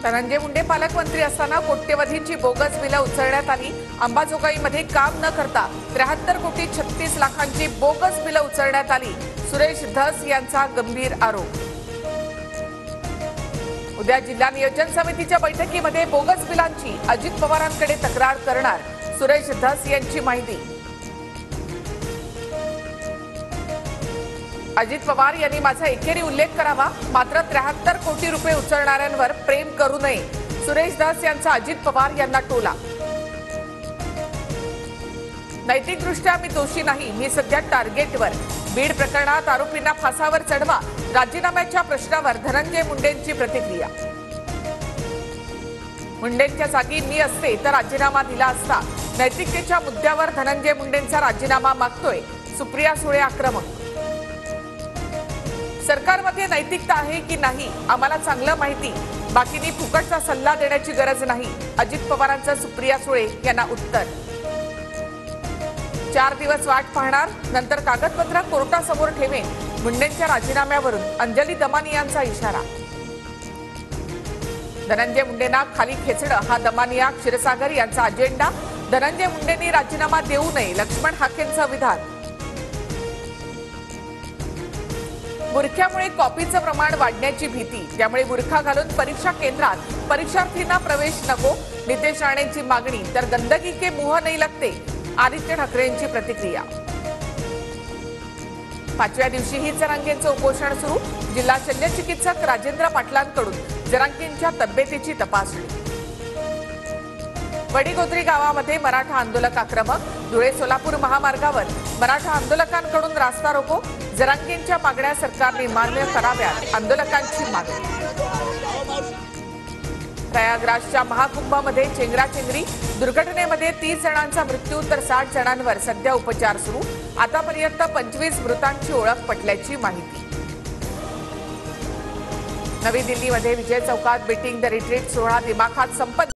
धनंजय मुंडे पालकमंत्री असताना कोट्यवधींची बोगस बिलं उचलण्यात आली। अंबाजोगाईमध्ये काम न करता 73 कोटी 36 लाखांची बोगस बिलं उचलण्यात आली। सुरेश धस यांचा गंभीर आरोप। उद्या जिल्हा नियोजन समितीच्या बैठकीमध्ये बोगस बिलांची अजित पवारांकडे तक्रार करणार, सुरेश धस यांची माहिती। अजित पवार यांनी माझा एकेरी उल्लेख करावा, मात्र 73 कोटी रुपये उचलणाऱ्यांवर प्रेम करू नये, सुरेश धस यांचा अजित पवार यांना टोला। नैतिकदृष्ट्या मी दोषी नाही, मी सध्या टार्गेटवर। बीड प्रकरणात आरोपींना फासावर चढवा, राजीनाम्याच्या प्रश्नावर धनंजय मुंडेंची प्रतिक्रिया। मुंडेंच्या जागी मी असते तर राजीनामा दिला असता, नैतिकतेच्या मुद्द्यावर धनंजय मुंडेंचा राजीनामा मागतोय, सुप्रिया सुळे आक्रमक। सरकारमध्ये नैतिकता आहे की नाही आम्हाला चांगलं माहिती, बाकींनी फुकटचा सल्ला देण्याची गरज नाही, अजित पवारांचं सुप्रिया सुळे यांना उत्तर। 4 दिवस वाट पाहणार, नंतर कागदपत्र कोर्टासमोर ठेवेन, मुंडेंच्या राजीनाम्यावरून अंजली दमानियांचा इशारा। धनंजय मुंडेंना खाली खेचणं हा दमानिया क्षीरसागर यांचा अजेंडा, धनंजय मुंडेंनी राजीनामा देऊ नये, लक्ष्मण हाकेंचं विधान। बुरख्यामुळे कॉपीचं प्रमाण वाढण्याची भीती, त्यामुळे बुरखा घालून परीक्षा केंद्रात परीक्षार्थींना प्रवेश नको, नितेश राणेंची मागणी। तर गंदगी के मुंह नहीं लगते, आदित्य ठाकरेंची प्रतिक्रिया। 5व्या दिवशीही जरांगेंचं उपोषण सुरू, जिल्हा शल्यचिकित्सक राजेंद्र पाटलांकडून जरांगेंच्या तब्येतीची तपासणी। वडीगोत्री गावामध्ये मराठा आंदोलक आक्रमक, धुळे सोलापूर महामार्गावर मराठा आंदोलकांकडून रास्ता रोको, जरांगेंच्या मागण्या सरकारने मान्य कराव्यात, आंदोलकांची मागणी। प्रयागराजच्या महाकुंभामध्ये चेंगराचेंगरी, दुर्घटनेमध्ये 30 जणांचा मृत्यू तर 60 जणांवर सध्या उपचार सुरू, आतापर्यंत 25 मृतांची ओळख पटल्याची माहिती। नवी दिल्लीमध्ये विजय चौकात बीटिंग द रिट्रीट सोहळा दिमाखात संपन्न।